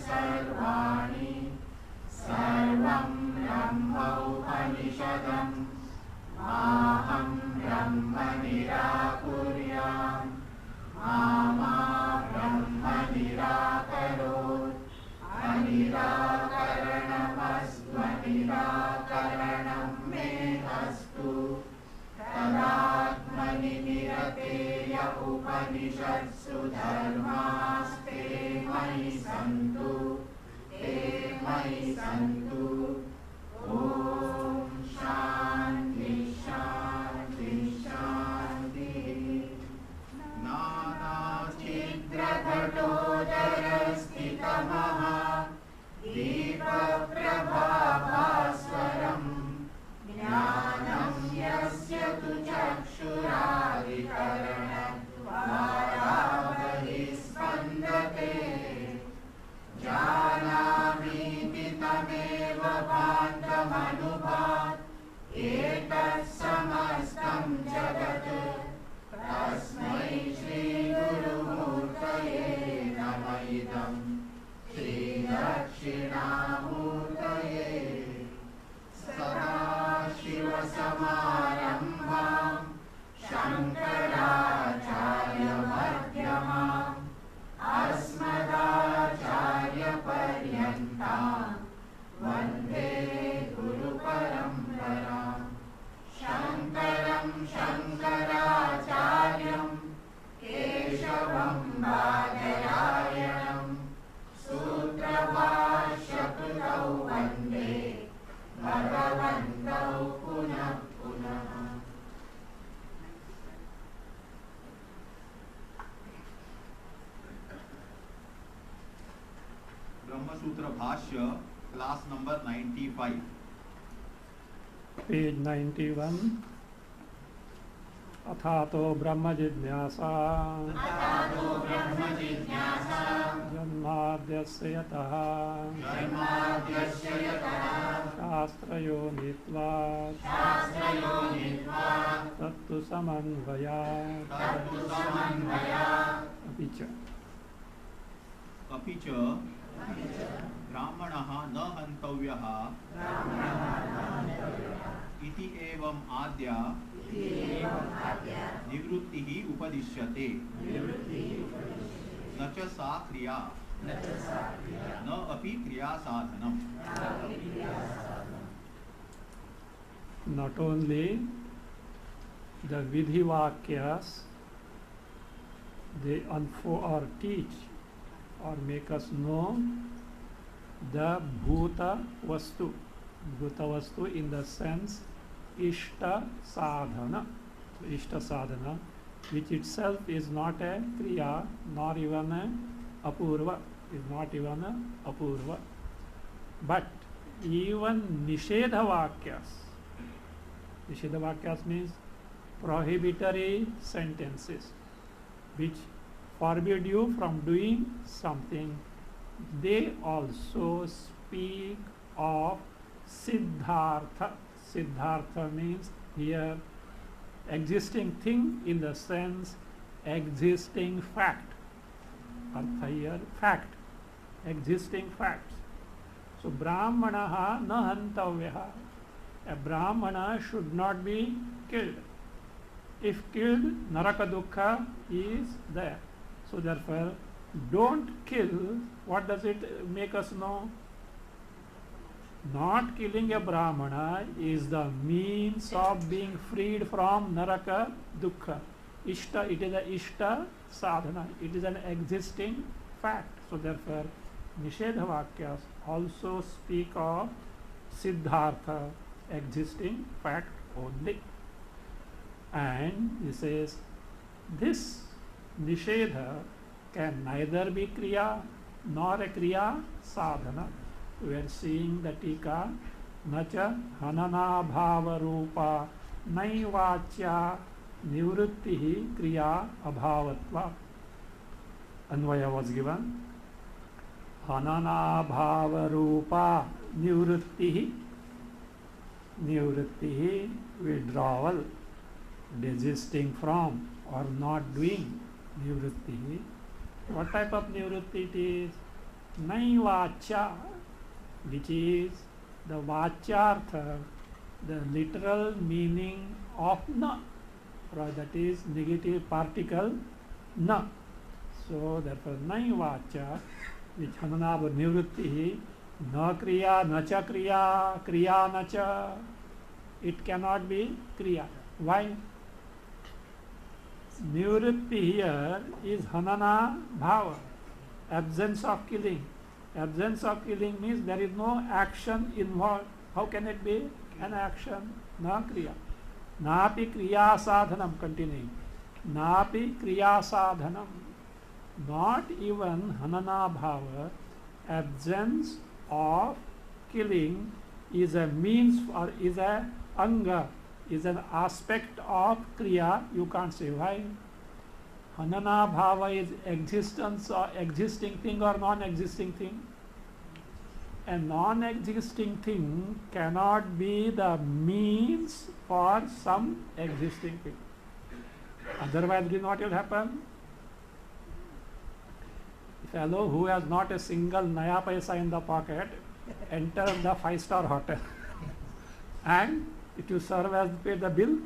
सर्वाणि सर्वं ब्रह्मोपनिषदम् माहं ब्रह्म निराकुर्याम् मा ब्रह्म निराकरोत् अनिराकरणमस्त्वनिराकरणं मे अस्तु तदात्मनि निरतेय उपनिषत्सु धर्मास्ते मयि सन्तु ते मयि सन्तु। ॐ शान्ति शान्ति शान्तिः। नानाच्छिद्रघटोदरस्थितमः दीपप्रभाभास्वरम् ज्ञानं यस्य तु चक्षुरादिकरणद्वारा बहिस्पन्दते जानामीति तमेव भान्तमनुभात् एतत् समस्तं जगत् तस्मै श्रीगुरुमूर्तये नम इदं श्रीदक्षिणामूर्तये। सदाशिवसमारम्भां शङ्कराचार्यमध्यमाम् अस्मदाचार्यपर्यन्तां वन्दे गुरुपरम्पराम्। शङ्करं शङ्कराचार्यं केशवं बादरायणं सूत्रभाष्यकृतौ वन्दे भगवन्तौ पुनः पुनः। ब्रह्मसूत्र भाष्य क्लास नंबर 95 पेज 91। अथातो ब्रह्म जिज्ञासा जन्माद्यस्य यतः शास्त्रयोनित्वात् तत्तु समन्वयात्। अपि च ब्राह्मणः न हन्तव्यः इति एवं आद्या निवृत्तिः उपदिश्यते न च सा क्रिया न अपि क्रिया साधनम्। Not only the vidhi vakyas, they unfold or teach or make us know the bhuta vastu. Bhuta vastu in the sense ishta sadhana. So ishta sadhana, which itself is not a kriya nor even a apurva, is not even a apurva. But even nishedha vakyas, nishedha vakyas means prohibitory sentences which forbid you from doing something, they also speak of siddhartha. Siddhartha means here existing thing in the sense existing fact. Artha here fact, existing facts. So brahmanaha na hantavyaha. A brahmana should not be killed. If killed, naraka dukkha is there. So therefore, don't kill. What does it make us know? Not killing a brahmana is the means of being freed from naraka dukkha. Ishta, it is a ishta sadhana. It is an existing fact. So therefore, nishedha vakyas also speak of siddhartha, existing fact only. And he says, this nishedha can neither be kriya nor a kriya sadhana. We are seeing the tika, nacha hanana bhava rupa naivachya nivrittihi kriya abhavatva. Anvaya was given. Hanana bhava rupa nivrittihi. Nivrittihi, withdrawal, desisting from or not doing. Nivrittihi. What type of nivritti it is? Nai vacha, which is the vachartha, the literal meaning of na, that is negative particle na. So therefore nai vacha, which hananabha nivritti, na kriya, na cha kriya, kriya na cha, it cannot be kriya. Why? Nivritti here is hanana bhava, absence of killing. Absence of killing means there is no action involved. How can it be an action? Na kriya. Napi kriya sadhanam, continuing. Napi kriya sadhanam. Not even hanana bhava, absence of killing is a means or is a anga, is an aspect of kriya. You can't say why. Hanana bhava is existence or existing thing or non-existing thing. A non-existing thing cannot be the means for some existing thing. Otherwise it will not will happen. A fellow who has not a single naya paisa in the pocket enter the 5-star hotel and it will serve as pay the bill.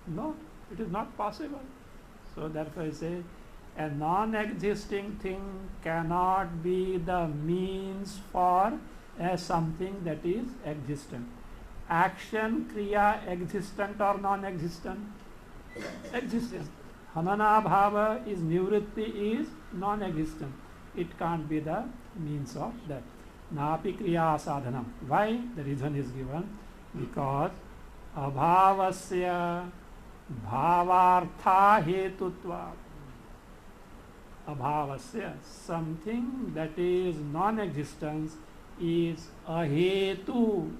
No, it is not possible. So therefore I say a non-existing thing cannot be the means for something that is existent. Action, kriya, existent or non-existent? Existent. Hanana bhava is nivritti, is non-existent. It can't be the means of that. Napi kriya sadhanam. Why? The reason is given. Because abhavasya bhavartha hetutva. Abhavasya, something that is non-existence, is a hetu,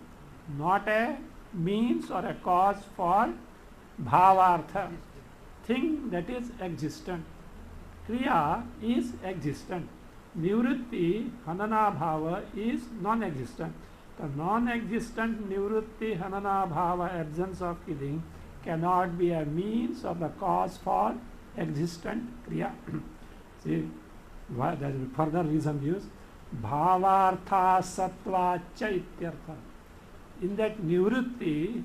not a means or a cause for bhavartha, thing that is existent. Kriya is existent. Nivritti, hanana bhava is non-existent. The non-existent nivritti, hanana bhava, absence of killing, cannot be a means or the cause for existent kriya. See, there is further reason used. Bhavartha sattva cha ityartha. In that nivritti,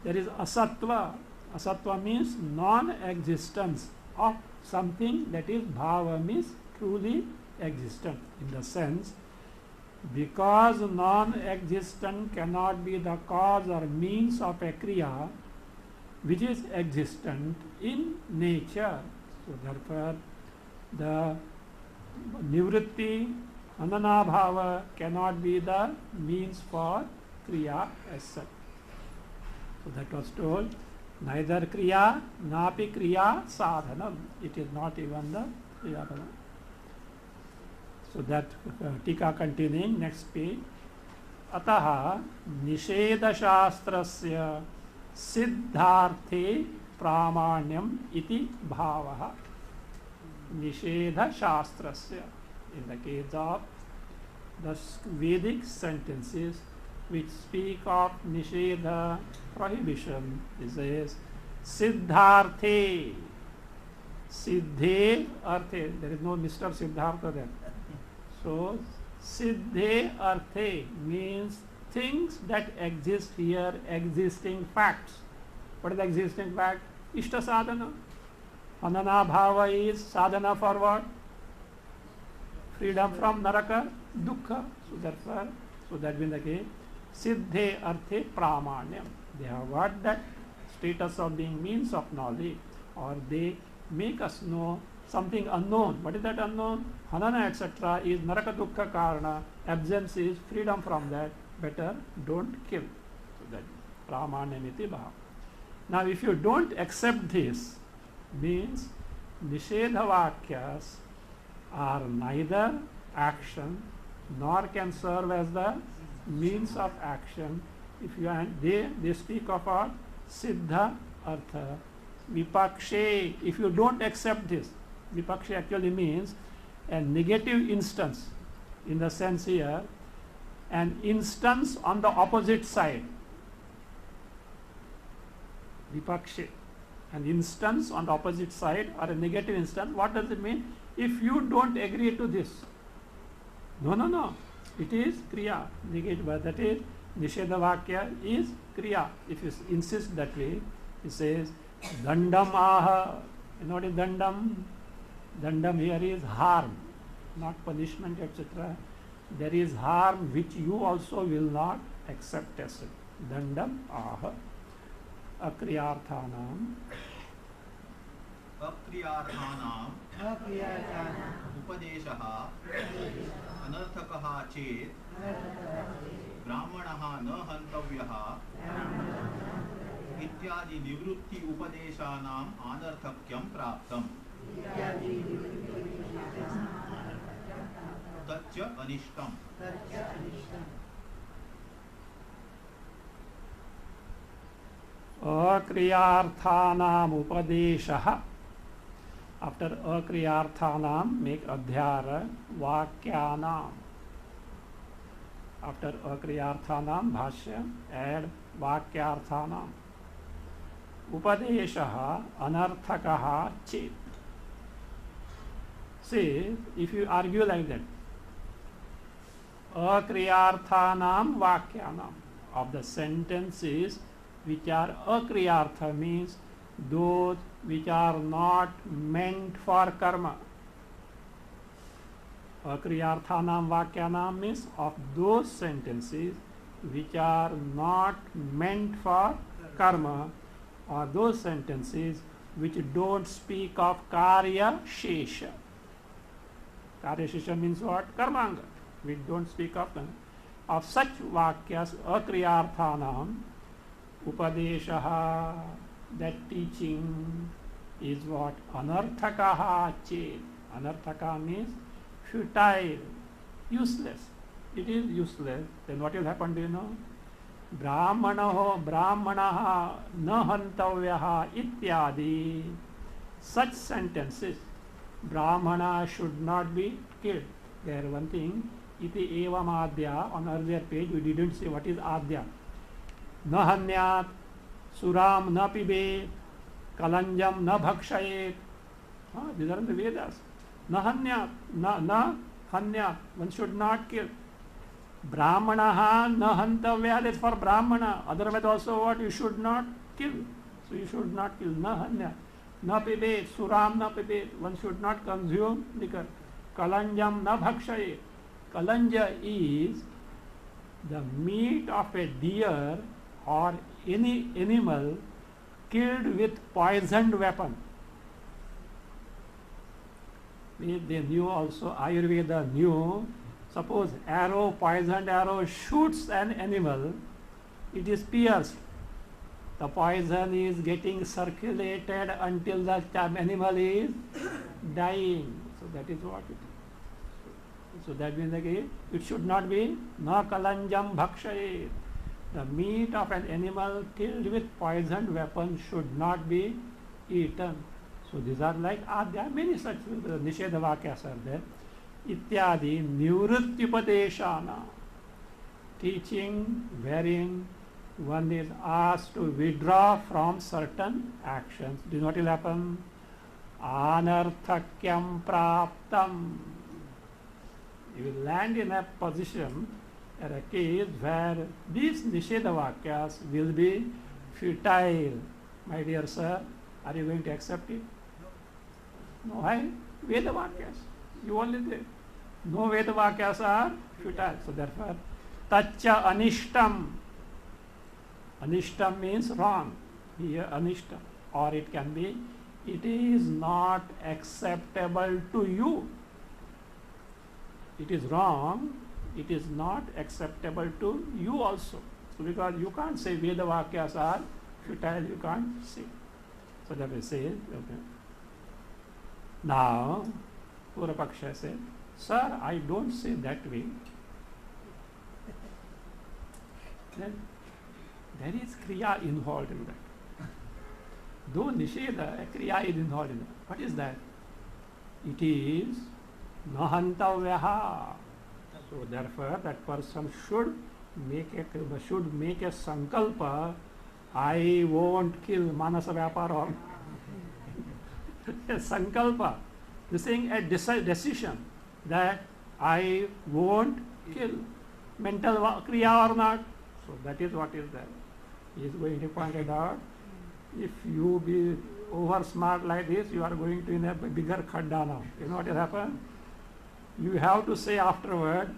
there is asattva. Asattva means non-existence of something that is bhava, means truly existent. In the sense, because non-existent cannot be the cause or means of a kriya which is existent in nature. So therefore, the nivritti, hanana bhava cannot be the means for kriya as such. So that was told, neither kriya, napi kriya sadhanam. It is not even the kriya. So that tika continuing, next page. Ataha nisheda shastrasya siddharthe pramanyam iti bhavaha. Nishedha shastrasya. In the case of the Vedic sentences which speak of nishedha, prohibition, it says siddharthe. Siddhe arthe. There is no Mr. Siddhartha there. So siddhe arthe means things that exist here, existing facts. What is the existing fact? Ishta sadhana. Hanana bhava is sadhana for what? Freedom from naraka, dukkha. So therefore, so that being the case, siddhe arthe pramanyam. They have got that status of being means of knowledge, or they make us know something unknown. What is that unknown? Hanana etc. is naraka dukkha karana. Absence is freedom from that. Better don't kill. So that pramanyamiti bhava. Now if you don't accept this, means nishedha vakyas are neither action nor can serve as the means of action. If you they speak of a siddha artha vipakshe. If you don't accept this, vipakshe actually means a negative instance, in the sense here an instance on the opposite side. Vipakshe, an instance on the opposite side or a negative instance. What does it mean? If you don't agree to this, No, no, no. It is Kriya. Negate, but that is Nisheda Vakya is Kriya. If you insist that way, it says Dandam Aha. You know what is Dandam? Dandam here is harm, not punishment, etc. There is harm which you also will not accept as it. Dandam Aha. Akriyarthanam. अक्रियार्थानाम् उपदेशः अनर्थकः चेत् ब्राह्मणः न हन्तव्यः इत्यादि निवृत्ति उपदेशानाम् अनर्थक्यं प्राप्तम् तच्च अनिष्टम् अक्रियार्थानाम उपदेशः. After akriyarthanam, make adhyara vakyanam. After akriyarthanam, bhashya, add vakyarthanam. Upadeshaha anarthakaha chet. See, if you argue like that, akriyarthanam vakyanam, of the sentences which are akriyartha, means those which are not meant for karma. Akriyarthanam vakyanam means of those sentences which are not meant for karma, or those sentences which don't speak of karya shesha. Karya shesha means what? Karmanga. We don't speak of them. Of such vakyas, akriyarthanam upadeshaha, that teaching is what? Anarthakaha chet. Anarthaka means futile, useless. It is useless. Then what will happen, do you know? Brahmanaha na hantavyaha ityadi. Such sentences, Brahmana should not be killed. There one thing, iti evam adya, on earlier page we didn't say what is adya. Na hanyat, suram na pibe, kalanjam na bhakshayet. These are in the Vedas. Na hanyat, na hanyat, one should not kill. Brahmanaha na hantavya, that's for Brahmana. Otherwise also what? You should not kill. So you should not kill. Na hanyat, na pibe, suram na pibe, one should not consume liquor. Kalanjam na bhakshayet. Kalanja is the meat of a deer or any animal killed with poisoned weapon. They knew also, Ayurveda knew, suppose arrow, poisoned arrow shoots an animal, it is pierced. The poison is getting circulated until the animal is dying. So that is what it is. So that means again, it should not be na kalanjam bhakshayet. The meat of an animal killed with poisoned weapon should not be eaten. So these are like, there are many such nisheda vakyas are there. Ityadi nivrittyupadeshana, teaching wherein one is asked to withdraw from certain actions. Do you know what will happen? Anarthakyam praptam. You will land in a position or a case where these nisheda vakyas will be futile. My dear sir, are you going to accept it? No, why? Veda vakyas. You only did. No Veda vakyas are futile. So therefore, taccha anishtam. Anishtam means wrong. Here anishtam. Or it can be, it is not acceptable to you. It is wrong. It is not acceptable to you also. So because you can't say Veda vakyas are futile, you can't say. So that we say, okay. Now, Purapaksha said, sir, I don't say that way. Then there is Kriya involved in that. Though Nisheda, Kriya is involved in that. What is that? It is Nahantavyaha. So therefore, that person should make a sankalpa. I won't kill Manasa Vyapara. A sankalpa. This saying a decision that I won't kill. Mental kriya or not. So that is what is there. He is going to point it out. If you be over smart like this, you are going to in a bigger khadda now. You know what will happen? You have to say afterward,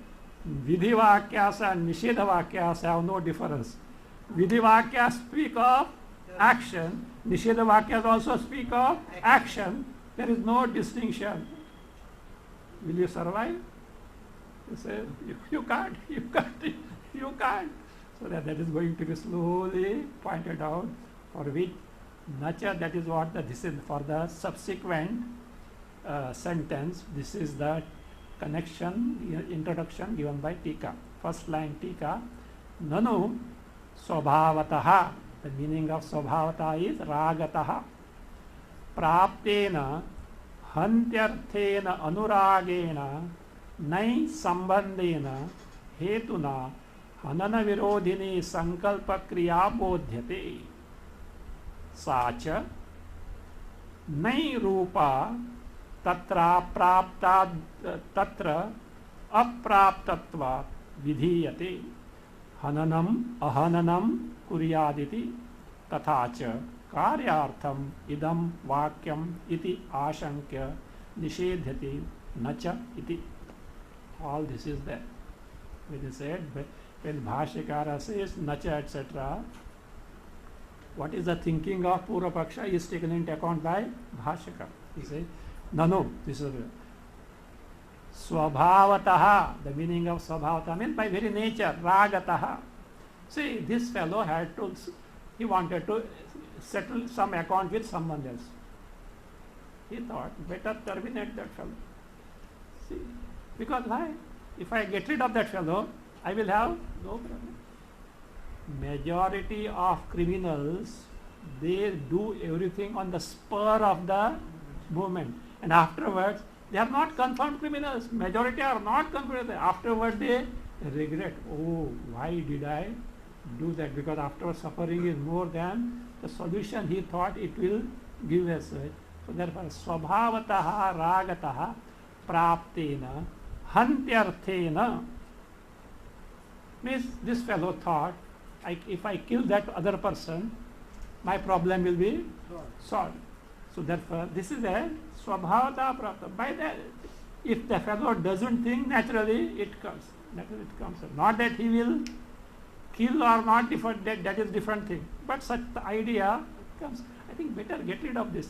Vidhi Vakyas and Nishedha Vakyas have no difference. Vidhi Vakyas speak of action, Nishedha Vakyas also speak of action. There is no distinction. Will you survive? You say, you can't. So that is going to be slowly pointed out, for which nature, that is what this is for the subsequent sentence. This is the connection, introduction given by Tika. First line Tika, Nanu Swabhavataha. The meaning of Swabhavataha is Ragataha. Praptena Hantyarthena Anuragena Nai Sambandena Hetuna Hanana Virodhini Sankalpa Kriya Bodhyate Sacha Nai Rupa Tatra Prapta Tatra Apraptatva Vidhiyate Hananam Ahananam Kuryaditi Tathacha Karyartham Idam Vakyam Iti Ashankya Nishedhyati Nacha Iti. All this is there. When it said, when Bhashyakara says Nacha etc., what is the thinking of Purvapaksha is taken into account by Bhashyakara. He says, Nanu, this is Swabhavataha, the meaning of Swabhavataha means by very nature, Ragataha. See, this fellow had to, he wanted to settle some account with someone else. He thought, better terminate that fellow. See, because why? If I get rid of that fellow, I will have no problem. Majority of criminals, they do everything on the spur of the moment. And afterwards, they are not confirmed criminals. Majority are not confirmed. Afterwards, they regret. Oh, why did I do that? Because afterwards, suffering is more than the solution he thought it will give us. So therefore, Swabhavataha Ragataha Praptena Hantyarthena means this fellow thought, if I kill that other person, my problem will be solved. So therefore, this is a Swabhavata Prapta. By that, if the fellow doesn't think, naturally it comes. Not that he will kill or not, that is different thing. But such the idea comes. I think better get rid of this.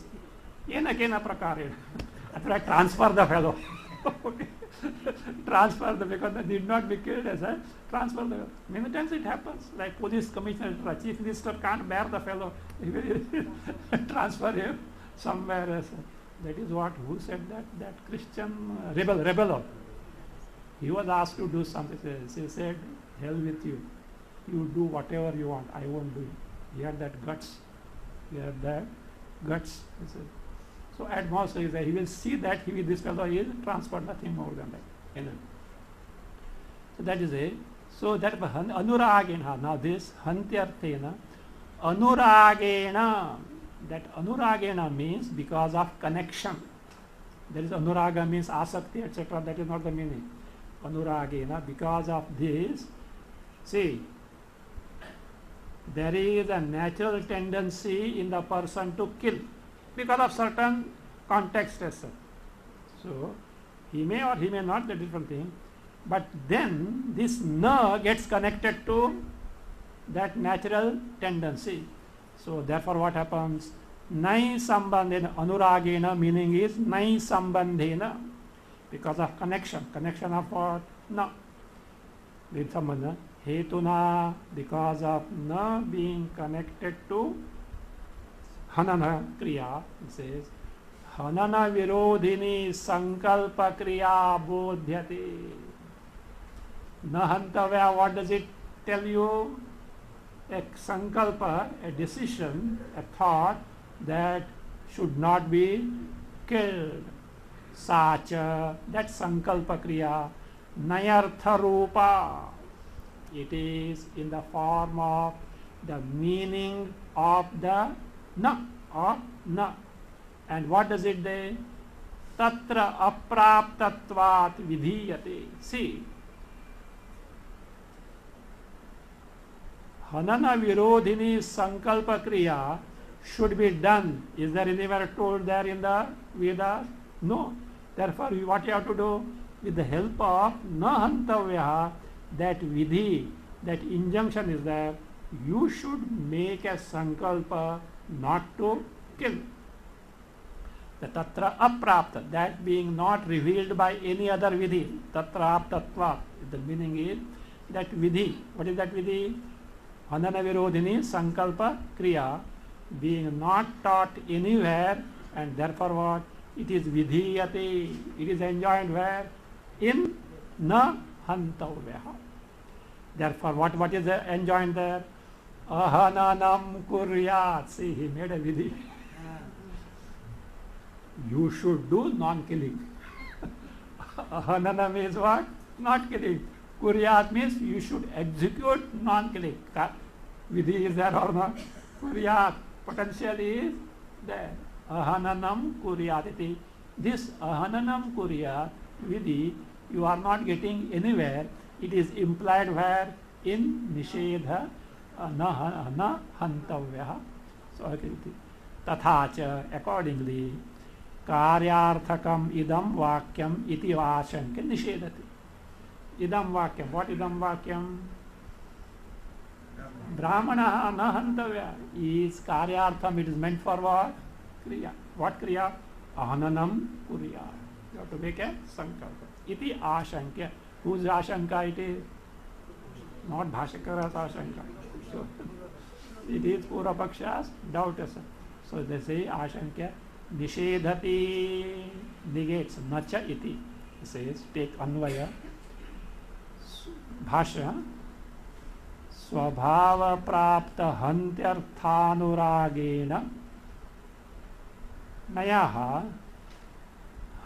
Yena kena prakare. After transfer the fellow. Okay. Transfer the, because they did not be killed as a transfer the. Many times it happens. Like police commissioner, chief minister can't bear the fellow. He will transfer him somewhere else. That is what, who said that? That Christian rebel. He was asked to do something. He said, hell with you. You do whatever you want. I won't do it. He had that guts. He said, so at most he will see that this fellow is transferred, nothing more than that. Anyway. So that is it. So that Anuragena. Now this Hantyarthena Anuragena. That Anuragena means because of connection. There is Anuraga means Asakti, etc. That is not the meaning. Anuragena, because of this, see, there is a natural tendency in the person to kill because of certain context as such. So he may or he may not, the different thing. But then this na gets connected to that natural tendency. So therefore what happens? Nai sambandhena, anuragena meaning is nai sambandhena, because of connection. Connection of what? Na. With sambandha. Hetuna, because of na being connected to hanana kriya, it says, hanana virodhini sankalpa kriya bodhyate. Na hantavya, what does it tell you? A sankalpa, a decision, a thought that should not be killed. Sacha, that sankalpa kriya, nayartha rupa. It is in the form of the meaning of the na or na. And what does it say? तत्र अप्राप्तत्वात् विधीयते. See, Hanana Virodhini Sankalpa Kriya should be done. Is there anywhere told there in the Vedas? No. Therefore, what you have to do? With the help of Nahantavya, that vidhi, that injunction is there, you should make a sankalpa not to kill. The tatra aprapta, that being not revealed by any other vidhi, tatra aptatva, the meaning is that vidhi. What is that vidhi? Hanana Virodhini Sankalpa Kriya, being not taught anywhere, and therefore what? It is vidhiyate, it is enjoined where? In na hantavyaha. Therefore, what is enjoined there? Ahananam kuryat. See, he made a vidhi. You should do non-killing. Ahanana means what? Not killing. Kuryat means you should execute non-killing. Vidhi is there or not? Kuryat, potential is there. Ahananam kuryat. This ahananam kuryat vidhi, you are not getting anywhere. It is implied where? In nishedha na hantavyaha. So tathacha, accordingly, karyarthakam idam vakyam iti vashanka nishedati. Idam vakyam. What idam vakyam? Brahmana na hantavya is karyartham. It is meant for what? Kriya. What kriya? Ahananam kurya. You have to make a sankalpa. Iti ashankya. Whose ashanka it is? Not Bhashakara's ashanka. So, it is Purapaksha's doubters. So they say ashankya nishedhati, negates nacha iti. It says, take anvaya. Bhasha स्वभाव प्राप्त हन्त्यर्थानुरागेण नयः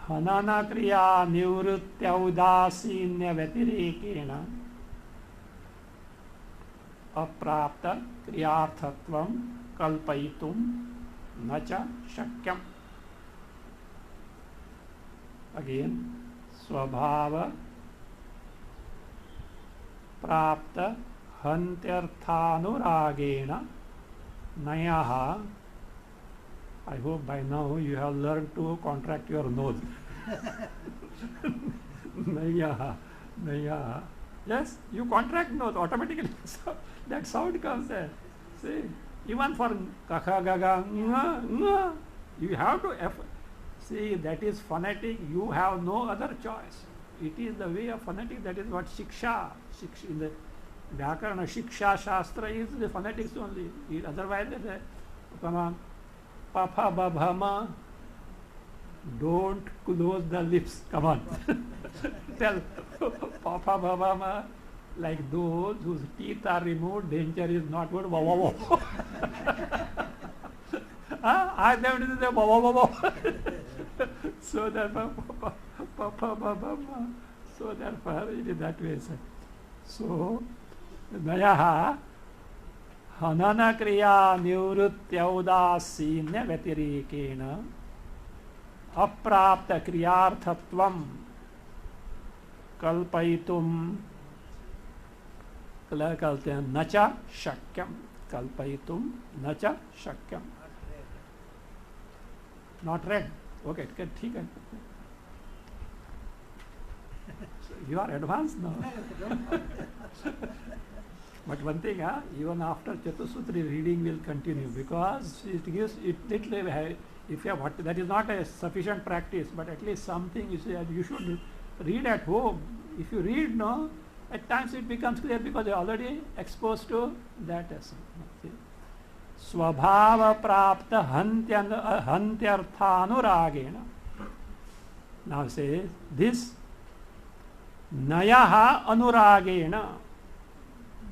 हनन क्रिया निवृत्त्य उदासीन्य व्यतिरेकेण अप्राप्त क्रियार्थत्वं कल्पयितुं न च शक्यम्. Again स्वभाव प्राप्त हन्त्यर्थानुरागेण नयः. I hope by now you have learned to contract your nose. Nayah, nayah. Yes, you contract nose automatically. So that sound comes there. See, even for kakha, gaga, nga, nga, you have to see, that is phonetic. You have no other choice. It is the way of phonetic. That is what shiksha. In the Vyakarana, shiksha shastra is the phonetics only. Otherwise, come on. Papa babhama, don't close the lips. Come on. Tell Papa babhama, like those whose teeth are removed, danger is not good. Wow, wow, wow. I them to say wow, wow, wow. So therefore, Papa babhama. So therefore, it is that way, sir. So, Nayaha हनन क्रिया निवृत्त्य उदासीन्य व्यतिरेकेण अप्राप्त क्रियार्थत्वं कल्पयितुं कहते हैं न च शक्यम. कल्पयितुं न च शक्यम. Not red. ओके, ठीक है. You are advanced now. But one thing, even after Chatusutri reading will continue, because it gives it little. If you have what, that is not a sufficient practice, but at least something you say you should read at home. If you read, no, at times it becomes clear because you are already exposed to that essence. Swabhava prapta hantyarthanuragena. Now say this nayaha anuragena.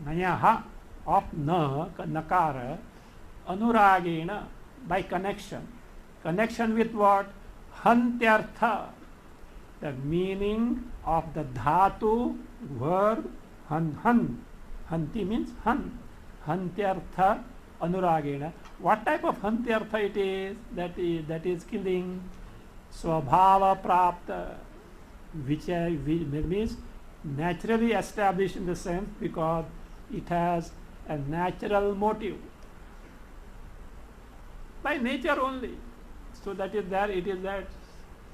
Nayaha of na, nakara, anuragena, by connection. Connection with what? Hantyartha. The meaning of the dhatu verb han. Hanti means han. Hantyartha anuragena. What type of hantyartha it is? That is killing. Swabhava Prapta, which means naturally established in the sense because it has a natural motive by nature only. So that is there, it is that.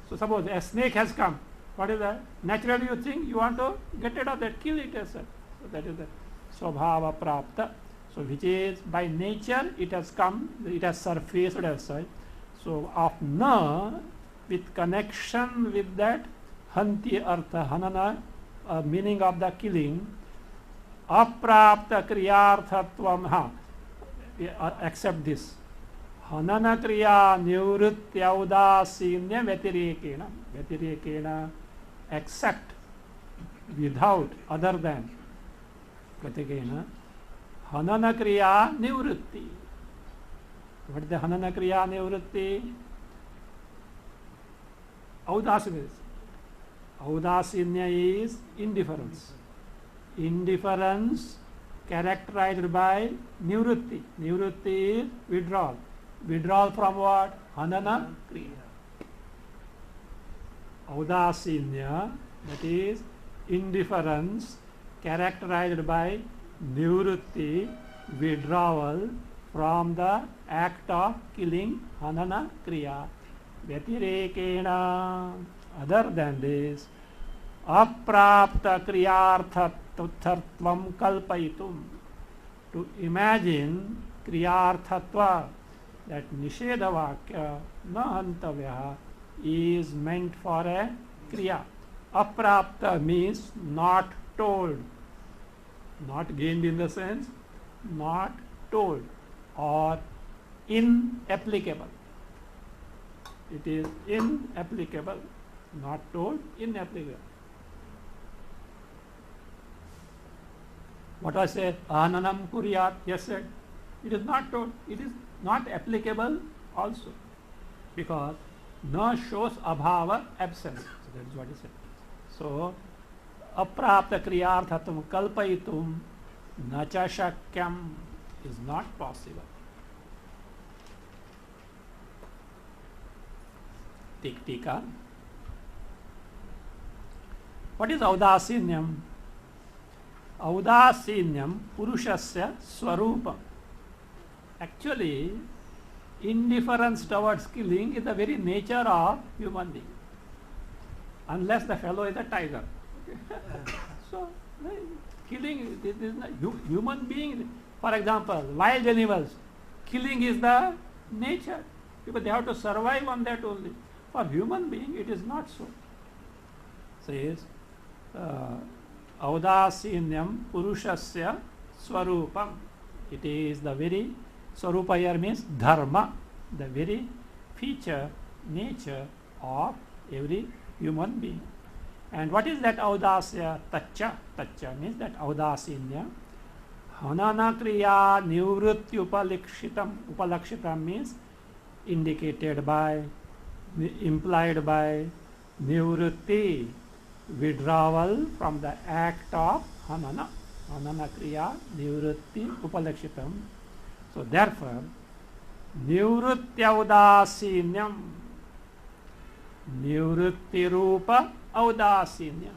So suppose a snake has come. What is that? Naturally you think you want to get rid of that, kill it as such. So that is the Swabhava Prapta. So which is by nature it has come, it has surfaced as such. So of na, with connection with that hanti artha, hanana, meaning of the killing, aprapta kriyarthatvam, accept this. Hanana kriya nivritya udasinya vyatirekena. Vyatirekena, except, without, other than. Pratikena. Hanana kriya nivritti. What is the hanana kriya nivritti? Audasinya. Audasinya is indifference. Indifference characterized by nivritti. Nivritti is withdrawal. Withdrawal from what? Hanana kriya. Audasinya, that is indifference characterized by nivritti, withdrawal from the act of killing, hanana kriya. Vyatirekena, other than this, aprapta kriyarthatvam kalpayitum, to imagine kriyarthatva, that nishedha vakya na hantavya is meant for a kriya. Aprapta means not told, not gained in the sense, not told or inapplicable. It is inapplicable, not told, inapplicable. What I said, ananam kuryat, yes said, it is not told, it is not applicable also, because na shows abhava, absence. So that is what he said. So, aprapta kriyarthatum kalpayitum nacha shakyam is not possible. Tika. What is audasinyam? Audasinyam purushasya swarupam. Actually, indifference towards killing is the very nature of human being, unless the fellow is a tiger. So, killing is not human being. For example, wild animals, killing is the nature because they have to survive on that only. For human being, it is not so. Says audasinyam purushasya swarupam. It is the very swarupa here means dharma, the very feature, nature of every human being. And what is that audasya? Tacha. Tacha means that audasinya. Hanana kriya nivritti upalakshitam. Upalakshitam means indicated by, implied by nivritti, withdrawal from the act of hanana. Hanana kriya nivritti upalakshitam. So therefore, nivrityaudaasinyam, nivritti rupa audasinya,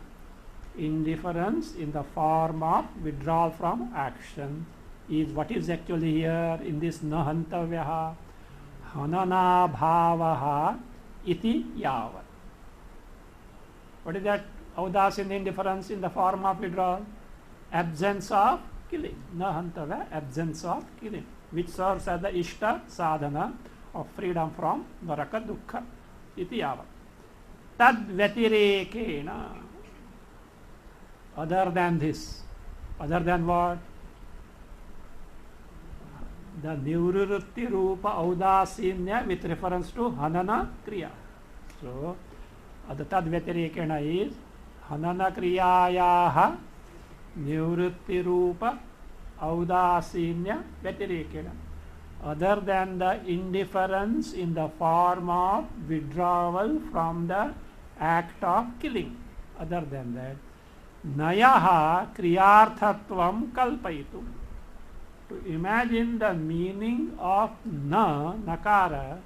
indifference in the form of withdrawal from action is what is actually here in this nahantavyaha hanana bhavaha iti yavat. What is that audasinya, indifference in the form of withdrawal? Absence of killing. Nahantavya, absence of killing, which serves as the ishta sadhana of freedom from naraka dukkha iti yavat. Tad vyatirekena, other than this, other than what? The nivritti rupa audasinya with reference to hanana kriya. So, the tad vyatirekena is hanana kriyayaha nivritti rupa audasinya vyatirekena. Other than the indifference in the form of withdrawal from the act of killing, other than that, nayaha kriyarthatvam kalpayitum, to imagine the meaning of na, nakara,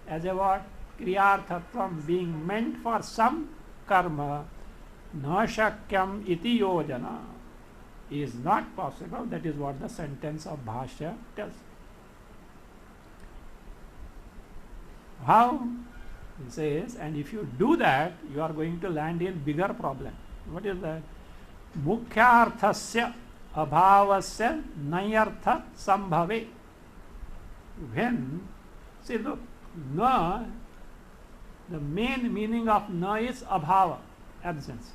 as a what? kriyarthatvam being meant for some karma, na shakyam iti yojana, is not possible. That is what the sentence of Bhashya tells. How? He says, and if you do that, you are going to land in bigger problem. What is that? Mukhyarthasya abhavasya nayartha sambhave. When, see look, na, the main meaning of na is abhava, absence.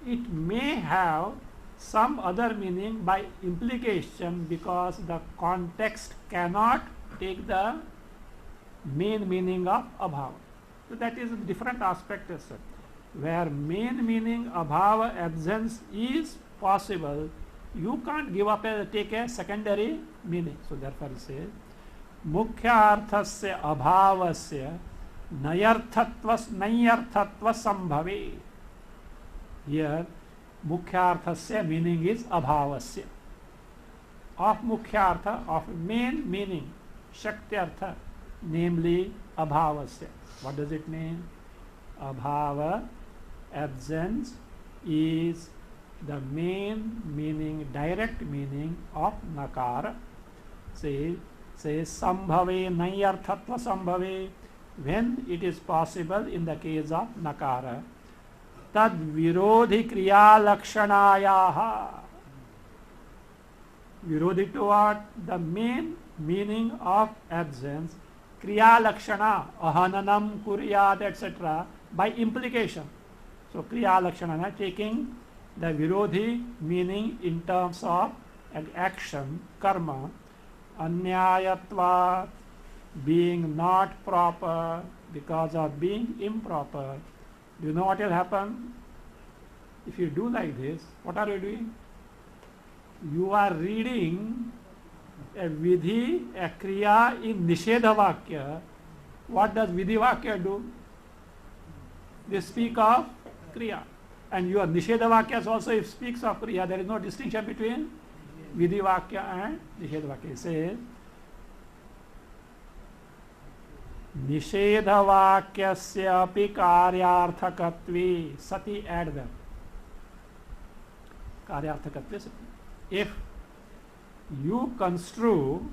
It may have some other meaning by implication because the context cannot take the main meaning of abhava. So that is a different aspect as such. Where main meaning abhava, absence is possible, you can't give up take a secondary meaning. So therefore he says, Mukhyarthasya abhavasya nayarthatva sambhave. Here Mukhyarthasya meaning is abhavasya. Of Mukhyartha, of main meaning, Shaktyartha, namely abhavasya. What does it mean? Abhava, absence, is the main meaning, direct meaning of nakara. Say sambhave, nayarthatva sambhave, when it is possible in the case of nakara. Tad virodhi kriya lakshanayaha. Virodhi to what? The main meaning of absence, kriya lakshana, ahananam, kuryat, etc. by implication. So kriya lakshana taking the virodhi meaning in terms of an action, karma, anyayatva, being not proper because of being improper. Do you know what will happen? If you do like this, what are you doing? You are reading a vidhi, a kriya in nishedha vakya. What does vidhi vakya do? They speak of kriya. And your nishedha vakyas also, if speaks of kriya, there is no distinction between vidhi vakya and nishedha vakya. It says, nishedha vakyasya api karyarthakatve sati adverb. Karyarthakatve sati. If you construe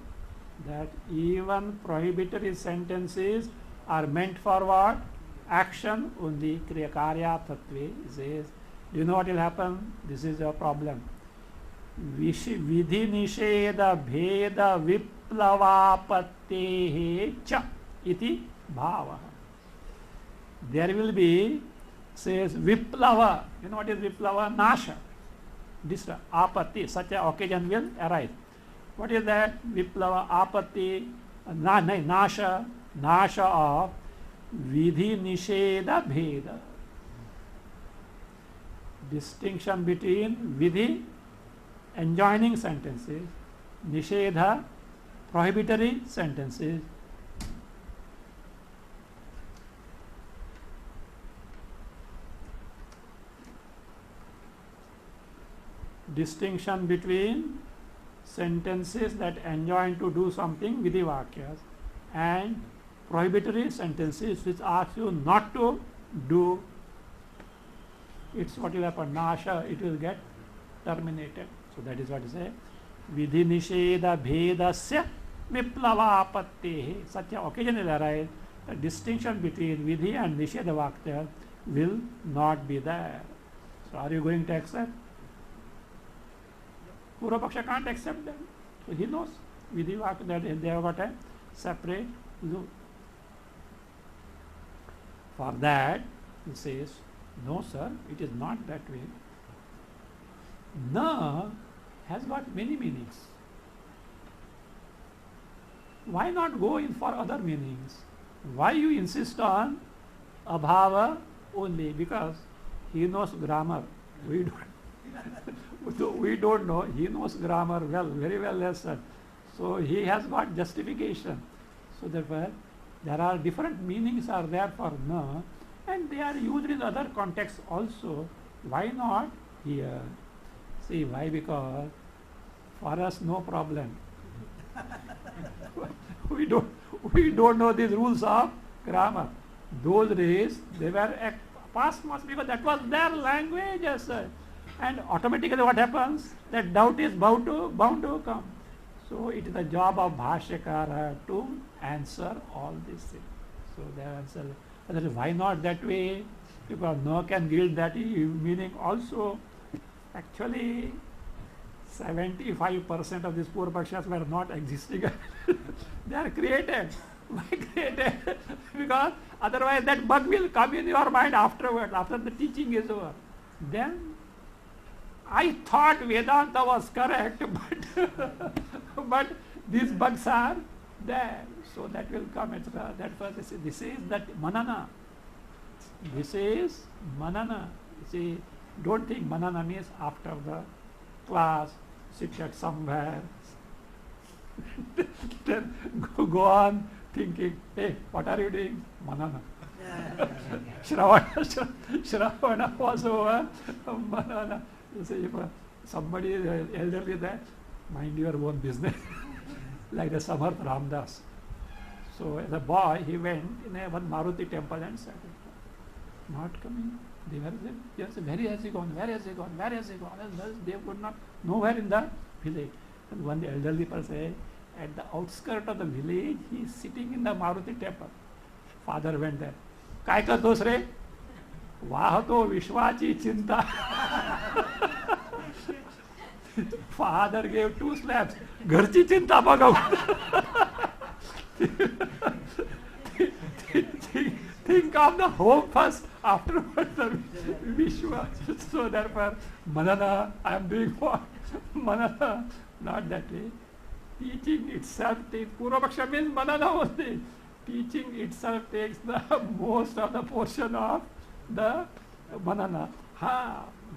that even prohibitory sentences are meant for what? Action only, kriya karyarthatve, says, do you know what will happen? This is your problem. Vidhi nisheda bheda viplavapatte cha iti bhava. There will be, says, viplava. You know what is viplava? Nasha. Destroy. Apatti. Such an occasion will arise. What is that? Viplava, apatti, nasha. Nasha of vidhi nisheda bheda. Distinction between vidhi, enjoining sentences, nishedha, prohibitory sentences. Distinction between sentences that enjoin to do something, vidhi vakyas, and prohibitory sentences which ask you not to do. It's what will happen. Nasha, it will get terminated. So that is what it says. Vidhi nisheda bhedasya viplavapatte. Such an occasion will arise. The distinction between vidhi and nisheda vakya will not be there. So are you going to accept? Purva Paksha can't accept them. So he knows vidhi vakya that they have got a separate loop. For that, he says, no sir, it is not that way. Na has got many meanings. Why not go in for other meanings? Why you insist on abhava only? Because he knows grammar. We don't know. He knows grammar well, very well, yes sir. So he has got justification. So therefore, there are different meanings are there for na, and they are used in other contexts also. Why not here? See why? Because for us no problem. we don't know these rules of grammar. Those days they were past mass because that was their language as such. And automatically what happens? That doubt is bound to come. So it is the job of Bhashyakara to answer all these things. So they answer. Otherwise, why not that way? Because no can gild that meaning also. Actually, 75% of these poor Pakshas were not existing. They are created. Why created? Because otherwise that bug will come in your mind afterwards, after the teaching is over. Then I thought Vedanta was correct, but these bugs are there. So that will come. That first, this is that manana. This is manana. See, don't think manana means after the class, sit at somewhere, then go on thinking, hey, what are you doing? Manana. Shravana was over, manana. You say, if somebody is elderly there, mind your own business. Like the Samarth Ramdas. So as a boy, he went in one Maruti temple and said, not coming. They were there. Yes, where has he gone? Where has he gone? Where has he gone? And thus they could not, nowhere in the village. And one elderly person, at the outskirts of the village, he is sitting in the Maruti temple. Father went there. काय करतोस रे? वाहतो विश्वाची चिंता. Father gave 2 slaps. घरची चिंता बघा. Think of the home first, afterwards the Vishwa. So therefore, manana, I am doing what? Manana, not that way. Teaching itself takes, Purvapaksha means manana only. Teaching itself takes the most of the portion of the manana.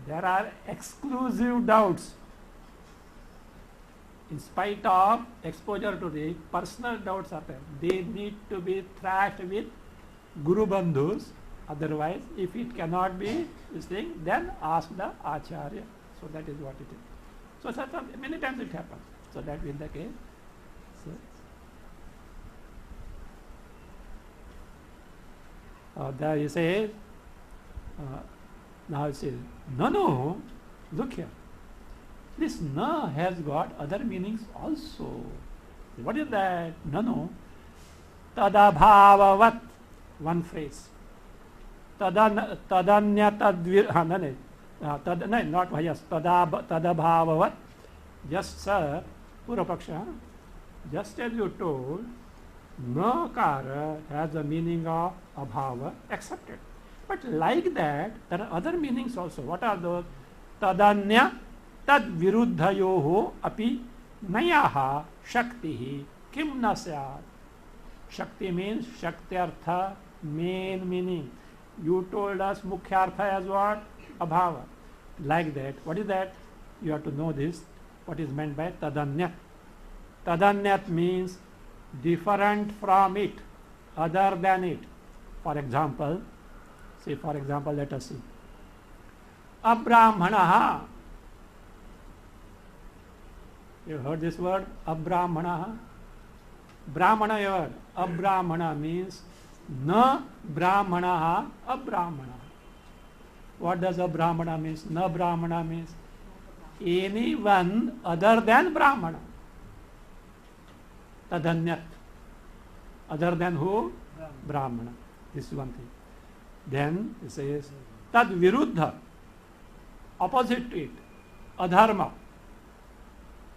There are exclusive doubts. In spite of exposure to the personal doubts are there. They need to be thrashed with Guru Bandhus. Otherwise, if it cannot be this thing, then ask the Acharya. So that is what it is. So many times it happens. So that will be the case. So, there you say, now it says, no, look here. This na has got other meanings also. What is that? No. Tadabhavavat. One phrase. Tadanya tadvir. Not yes. Tadabhavavat. Just sir, Purvapaksha, just as you told, nakara has the meaning of abhava, accepted. But like that, there are other meanings also. What are those? Tadanya tad viruddhayoho api nayaha shaktihi kim na syat. Shakti means shaktyartha, main meaning. You told us mukhyartha as what? Abhava. Like that. What is that? You have to know this. What is meant by tadanyat? Tadanyat means different from it, other than it. For example, let us see. Abrahmanaha. You heard this word? Abrahmanaha. Brahmana word. Abrahmana means na brahmanaha abrahmana. What does abrahmana means? Na brahmana means anyone other than brahmana. Tadanyat. Other than who? Brahmana. This is one thing. Then it says tad viruddha. Opposite to it. Adharma.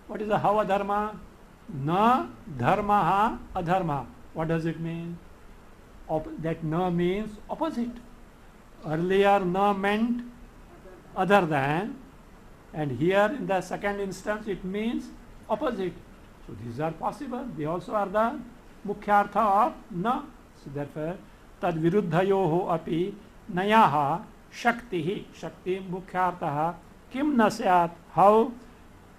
What is the how adharma? Na dharmaha adharma. What does it mean? That na means opposite. Earlier na meant other than, and here in the second instance it means opposite. So these are possible. They also are the mukhyartha of na. So therefore, tad viruddhayoho api nayaha shaktihi. Shakti mukhyartha kim na syat. How?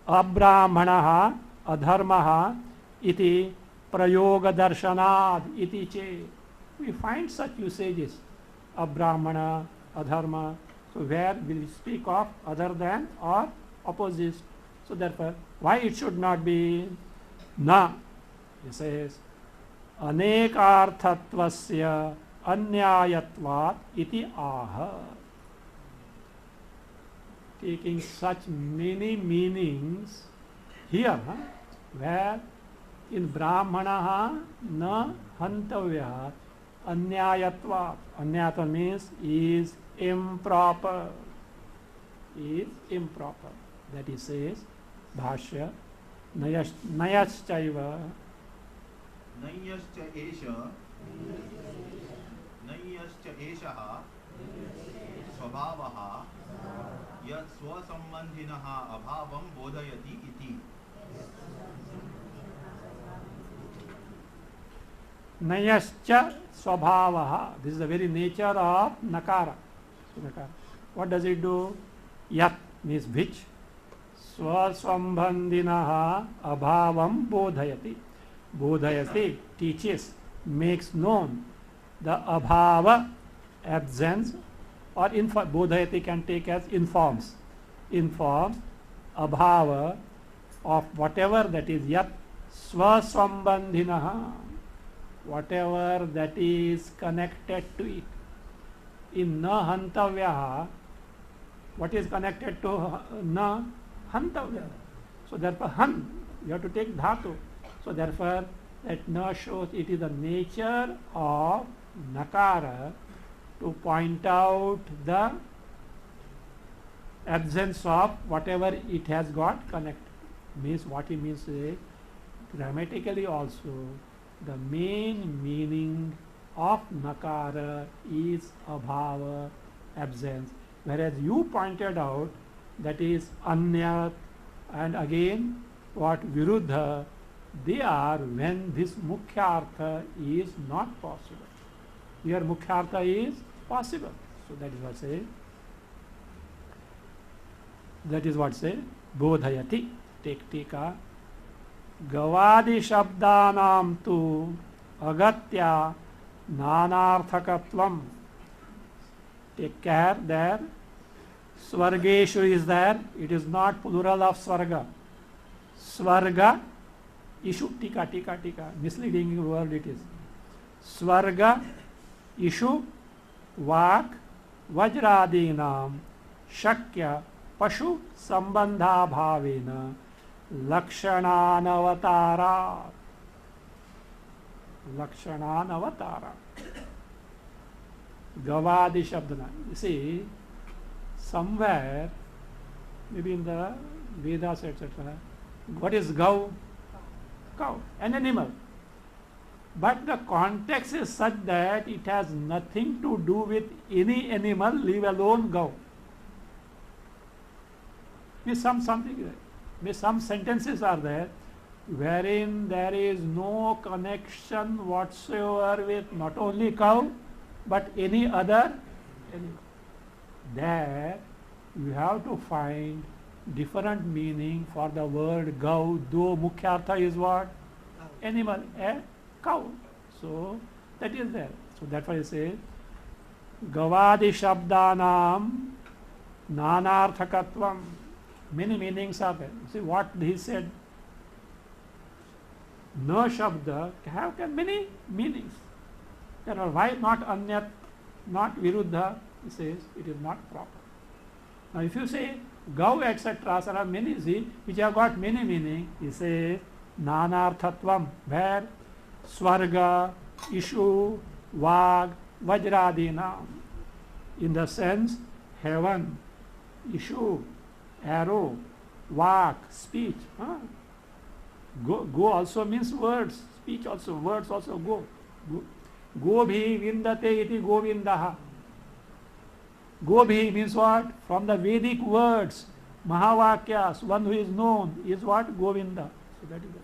Abrahmanaha adharmaha iti prayoga darshanad iti che. We find such usages. Abrahmana, adharma. So where we speak of other than or opposites. So therefore, why it should not be na? He says, anekarthatvasya अन्यायत्वात् इति आह. Taking such many meanings here, where in Brahmanaha na hantavya anyayatva. Anyayatva means is improper. Is improper. That he says, Bhashya, nayaschaiva. नय्यश्च एष नय्यश्च एषः स्वभावः यत् स्वसम्बन्धिनः अभावं बोधयति इति. Nayascha swabhavaha. This is the very nature of nakara. What does it do? Yat means which. Swasambandhinaha abhavam bodhayati. Bodhayati teaches, makes known the abhava, absence, or bodhayati can take as informs. Informs abhava of whatever that is yat swasambandhinaha. Whatever that is connected to it. In na hantavyaha, what is connected to na hantavya? So therefore han, you have to take dhatu. So therefore that na shows it is the nature of nakara to point out the absence of whatever it has got connected. Means what he means is grammatically also the main meaning of nakara is abhava, absence, whereas you pointed out that is anyat and again what viruddha, they are when this mukhyartha is not possible. Here mukhyartha is possible. So that is what say bodhayati. Take tika. Gavadi shabdanam tu agatya nanarthakatvam. Take care there. Swargeshu is there. It is not plural of swarga. Swarga, ishu, tika. Misleading word it is. Swarga, ishu, vak, vajradinam, shakya, pashu, sambandha bhavena. Lakshananavatara. Gavadi Shabdana. You see, somewhere, maybe in the Vedas, etc., what is Gav? Cow, an animal. But the context is such that it has nothing to do with any animal, leave alone Gav. Some sentences are there wherein there is no connection whatsoever with not only cow but any other animal. There you have to find different meaning for the word gav, though mukhyartha is what? Animal, a cow. So that is there. So that's why I say gavadi shabdanam nanarthakatvam. Many meanings are there. See what he said. No shabda have many meanings. There are why not anyat, not viruddha. He says it is not proper. Now if you say gav etc. there are many which have got many meaning. He says nanarthatvam, where swarga, ishu, vag, vajradina. In the sense heaven, ishu, arrow, vak, speech. Go also means words. Speech also, words also go. Go bhi vindate iti govindaha. Go bhi means what? From the Vedic words, Mahavakyas, one who is known is what? Govinda. So that is it.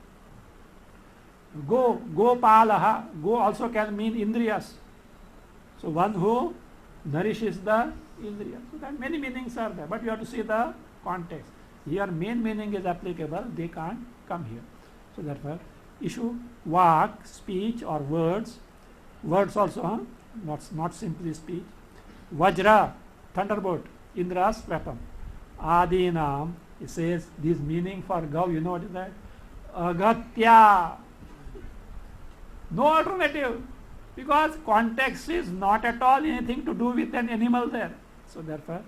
Go palaha. Go also can mean indriyas. So one who nourishes the indriya. So that many meanings are there, but you have to see the context. Here main meaning is applicable, they can't come here. So therefore, issue, vak, speech or words. Words also, not simply speech. Vajra, thunderbolt, Indra's weapon. Adinam, it says this meaning for gav, you know what is that? Agatya. No alternative. Because context is not at all anything to do with an animal there. So therefore,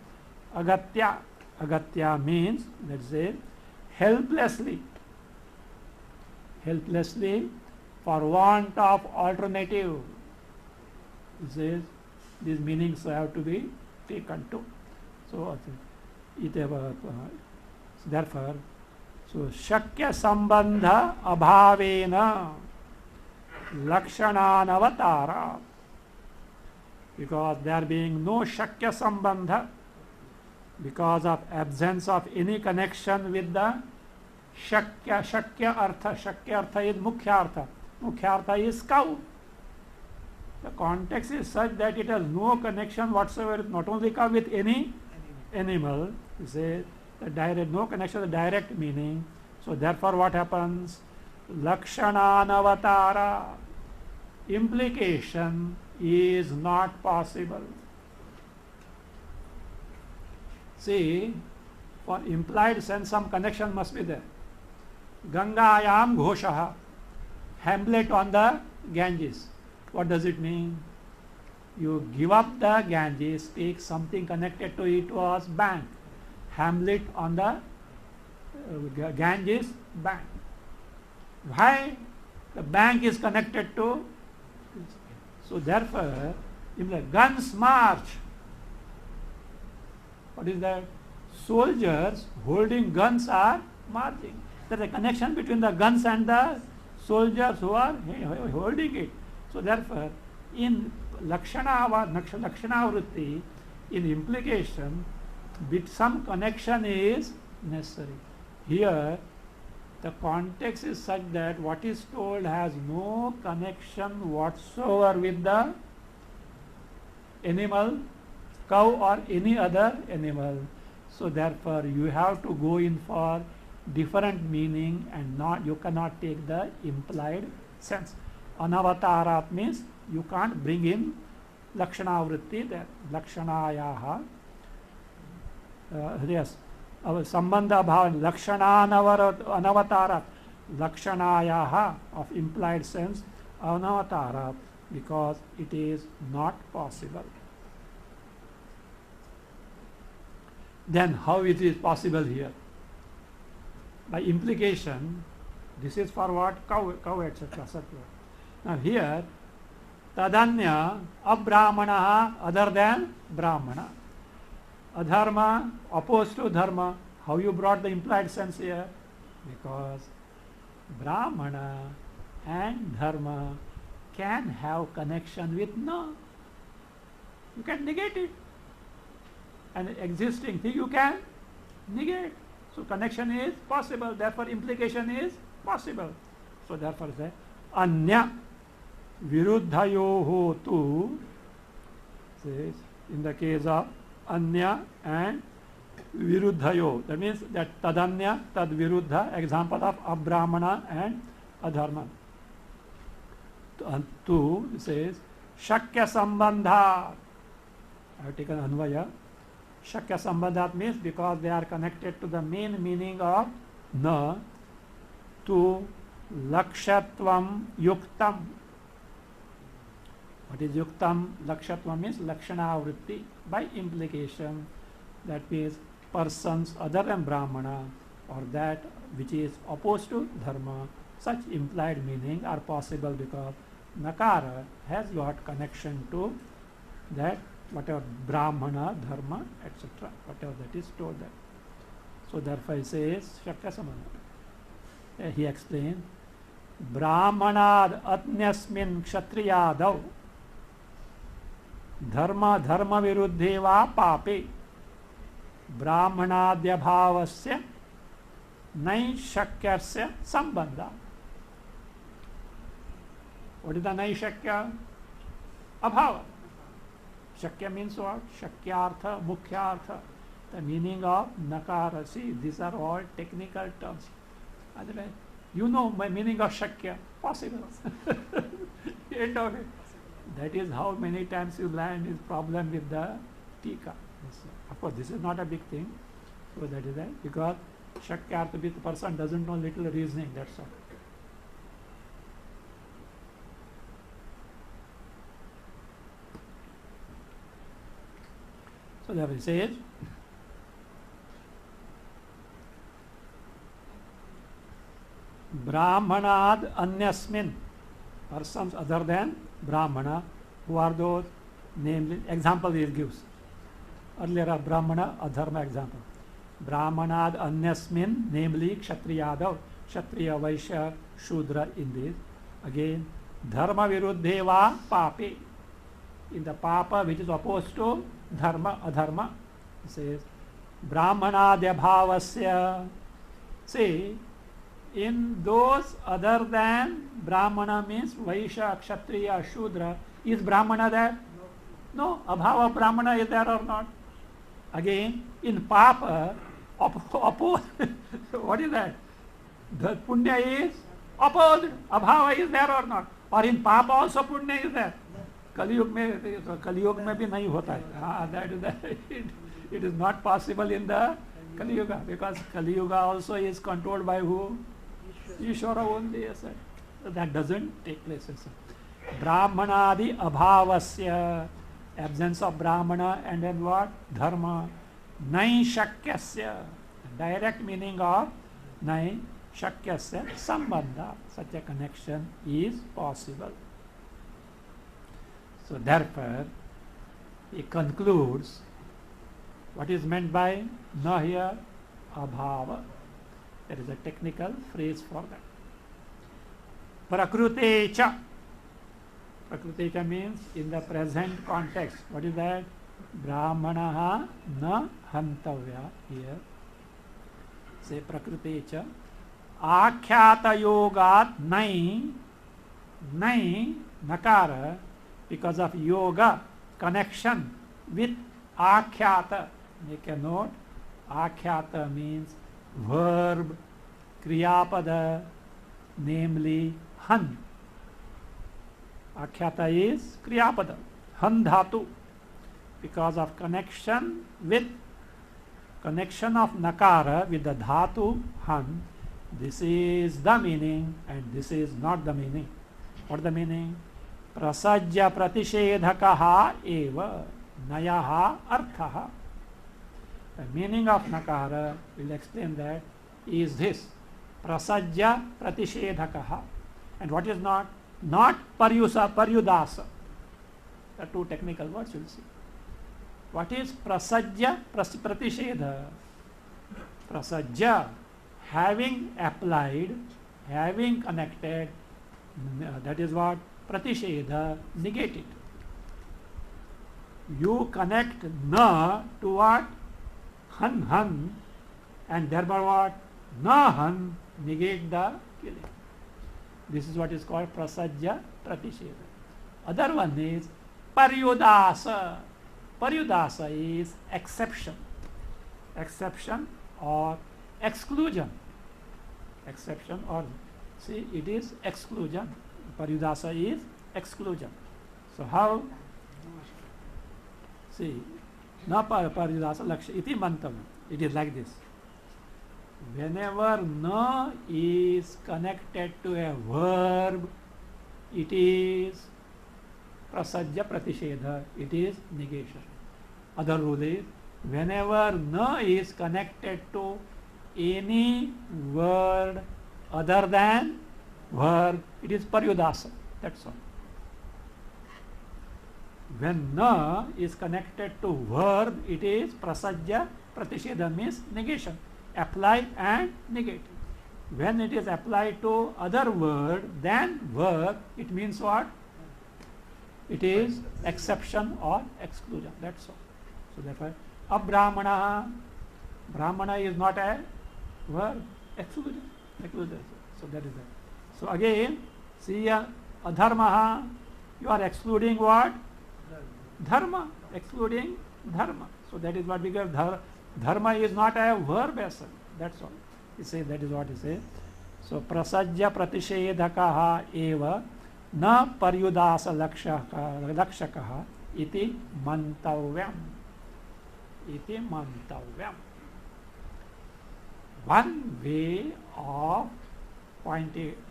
agatya. Agatya means, let's say, helplessly. Helplessly for want of alternative. It says these meanings have to be taken too. So, therefore, so shakya sambandha abhavena lakshananavatara, because there being no shakya sambandha, because of absence of any connection with the shakya artha. Shakya artha is mukhya artha. Mukhya artha is cow. The context is such that it has no connection whatsoever, not only cow, with any animal. You say the direct, no connection with the direct meaning. So therefore what happens? Lakshananavatara. Implication is not possible. See, for implied sense some connection must be there. Gangayam Ghoshaha, Hamlet on the Ganges. What does it mean? You give up the Ganges, take something connected to it was bank. Hamlet on the Ganges bank. Why? The bank is connected to. So therefore, in the guns march. What is that? Soldiers holding guns are marching. There is a connection between the guns and the soldiers who are holding it. So therefore, in Lakshanavritti, in implication, some connection is necessary. Here, the context is such that what is told has no connection whatsoever with the animal, cow or any other animal. So therefore, you have to go in for different meaning and not, you cannot take the implied sense. Anavatarat means you can't bring in Lakshanavritti there. Lakshanayaha. Yes. Sambandha bhavan. Lakshananavatarat. Lakshanayaha of implied sense. Anavatarat. Because it is not possible. Then how it is possible here? By implication, this is for what? Cow etc. Now here, tadanya abrahmana, other than brahmana. Adharma opposed to dharma. How you brought the implied sense here? Because brahmana and dharma can have connection with no. You can negate it. An existing thing you can negate. So connection is possible, therefore implication is possible. So therefore say anya viruddhayoho tu, says in the case of anya and viruddhayo, that means that tadanya, tad viruddha, example of abrahmana and adharma. Tu says shakya sambandha. I have taken anvaya. Shakya sambandhat means because they are connected to the main meaning of na, to lakshatvam yuktam. What is yuktam? Lakshatvam means lakshanavritti. By implication, that means persons other than brahmana or that which is opposed to dharma, such implied meaning are possible because nakara has got connection to that whatever brahmana, dharma, etc. whatever that is told there. So therefore he says shakya sambandha. He explains brahmanad atnyasmin kshatriyadav dharma dharma viruddhe va pape brahmanadyabhavasya naishakyasya sambandha. What is the naishakya? Abhava. Shakya means what? Shakyartha, mukhyartha. The meaning of nakara. See, these are all technical terms. Otherwise, you know my meaning of shakya. Possible. End of it. That is how many times you land is problem with the tika. Of course, this is not a big thing. So that is that. Because shakyartha, the person doesn't know little reasoning. That's all. So there it says, Brahmanad Anyasmin, persons other than Brahmana. Who are those? Namely, example he gives. Earlier a Brahmana, Adharma example. Brahmanad Anyasmin, namely Kshatriyadav, Kshatriya, Vaishya, Shudra in this. Again, Dharma Viruddheva Pape. In the Papa which is opposed to Dharma, Adharma. It says, Brahmanadhyabhavasya. See, in those other than Brahmana means Vaishya, Kshatriya, Shudra, is Brahmana there? No. Abhava of Brahmana is there or not? Again, in Papa, what is that? The Punya is opposed. Abhava is there or not? Or in Papa also Punya is there? Kaliyug में भी नहीं होता है. That it is not possible in the Kali Yuga, because Kali Yuga also is controlled by who? Ishvara only. Yes, sir. So that doesn't take place. Yes, sir. Brahmanadi abhavasya, absence of Brahmana, and then what? Dharma. Nai shakyasya, direct meaning of nai shakyasya, sambandha, such a connection is possible. So therefore, he concludes, what is meant by na here? Abhava. There is a technical phrase for that. Prakrutecha. Prakrutecha means in the present context. What is that? Brahmanaha na hantavya here. Say prakrutecha. Akhyata yogat nai. Nai, nakara, because of yoga, connection with akhyata. Make a note. Akhyata means verb, kriyapada, namely han. Akhyata is kriyapada, han dhatu. Because of connection of nakara with the dhatu han, this is the meaning and this is not the meaning. What is the meaning? Prasajya pratishedhakaha eva nayaha arthaha. The meaning of nakara, will explain that, is this. Prasajya pratishedhakaha. And what is not? Not paryudasa. The two technical words you will see. What is prasajya pratishedha? Prasajya, having applied, having connected, that is what? Pratishedha, negate it. You connect na to what? Han, and thereby what? Nahan, negate the killing. This is what is called prasajya pratishedha. Other one is paryudasa. Paryudasa is exception. Exception or exclusion. Exception or, see, it is exclusion. Paryudasa is exclusion. So how? See, na paryudasa lakshya iti mantam. It is like this. Whenever na is connected to a verb, it is prasajya pratishedha, it is negation. Other rule is, whenever na is connected to any word other than verb, it is paryudasa. That's all. When na is connected to verb, it is prasajya pratishedha, means negation. Apply and negate. When it is applied to other word than verb, it means what? It is exception or exclusion. That's all. So therefore, abrahmana, brahmana is not a verb. Exclusion. So that is that. So again, see, adharmaha, you are excluding what? Dharma. Excluding dharma. So that is what we get. Dharma is not a verb as such. That's all. He says, that is what he says. So prasajya pratishedhakaha eva na paryudasa lakshakaha iti mantavyam. Iti mantavyam. One way of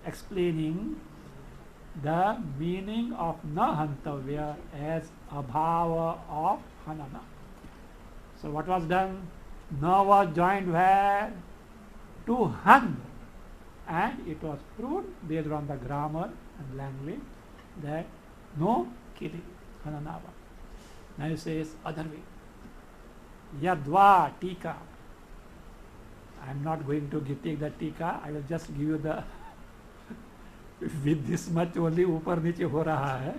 explaining the meaning of na hantavya as abhava of hanana. So what was done? Na was joined where? To Han. And it was proved based on the grammar and language that no killing. Hananava. Now it says other way. Yadva tika. I am not going to take the tika. I will just give you the with this much only ऊपर नीचे हो रहा है.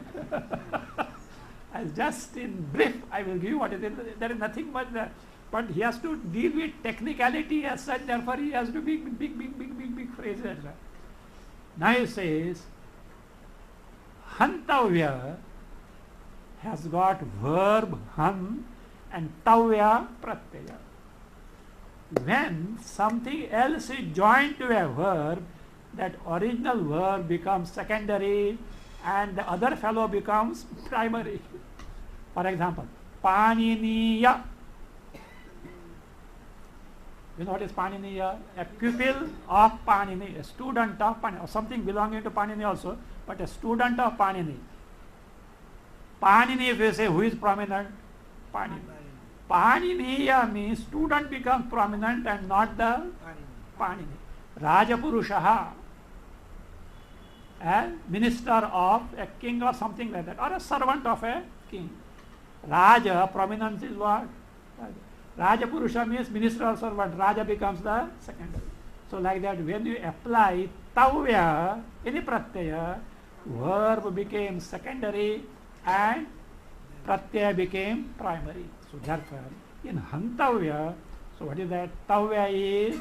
I'll just in brief I will give you what is it. There is nothing much there. But he has to deal with technicality as such, therefore he has to be big phrases. Now he says hantavya has got verb han and tavya pratyaya. When something else is joined to a verb, that original verb becomes secondary and the other fellow becomes primary. For example, Paniniya. You know what is Paniniya? A pupil of Panini, a student of Panini, or something belonging to Panini also, but a student of Panini. Panini, if you say who is prominent? Panini. Paniniya means student becomes prominent and not the Panini. Rajapurushaha, a minister of a king or something like that, or a servant of a king. Raja, prominence is what? Rajapurusha means minister or servant. Raja becomes the secondary. So like that, when you apply tavya, any pratyaya, verb became secondary and pratyaya became primary. So therefore, in hantavya, so what is that? Tavya is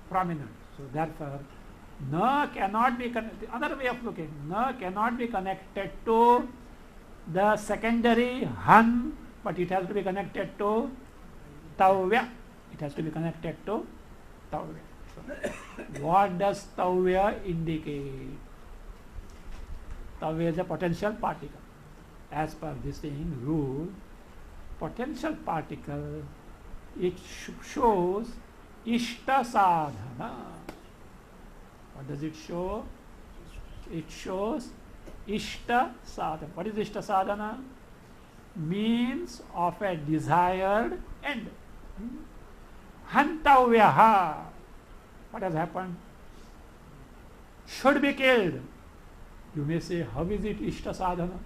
prominent. So therefore, na cannot be connected. Other way of looking, na cannot be connected to the secondary han, but it has to be connected to tavya. It has to be connected to tavya. So, what does tavya indicate? Tavya is a potential particle. As per this thing rule, potential particle, it shows ishta sadhana. What does it show? It shows ishta sadhana. What is ishta sadhana? Means of a desired end. Hantavyaha. What has happened? Should be killed. You may say, how is it ishta sadhana?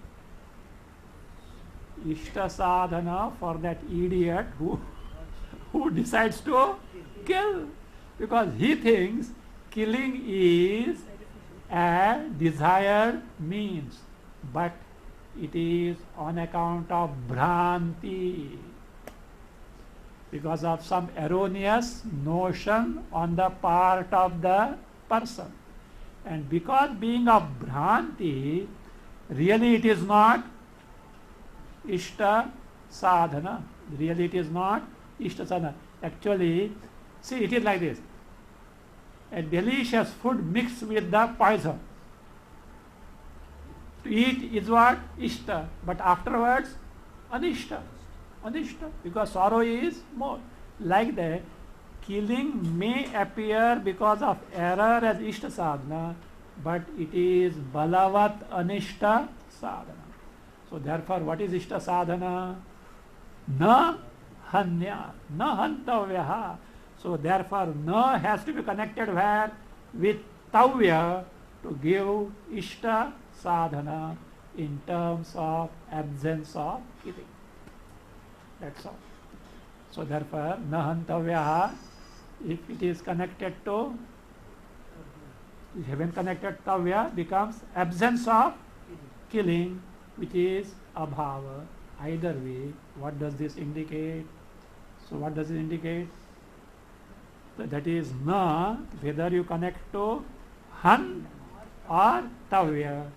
Ishta sadhana for that idiot who decides to kill, because he thinks killing is a desired means, but it is on account of bhranti, because of some erroneous notion on the part of the person, and because being of bhranti, really it is not ishta sadhana. Really it is not ishta sadhana. Actually, see, it is like this. A delicious food mixed with the poison. To eat is what? Ishta. But afterwards, anishta. Anishta. Because sorrow is more. Like that, killing may appear because of error as ishta sadhana, but it is balavat anishta sadhana. So therefore, what is ishta sadhana? Na hanya, na hantavyaha. So therefore, na has to be connected where? With tavya to give ishta sadhana in terms of absence of killing. That's all. So therefore, na hantavyaha, if it is connected to, when connected tavya becomes absence of killing, which is abhava. Either way, what does this indicate? So what does it indicate? So that is na, whether you connect to han or tavya,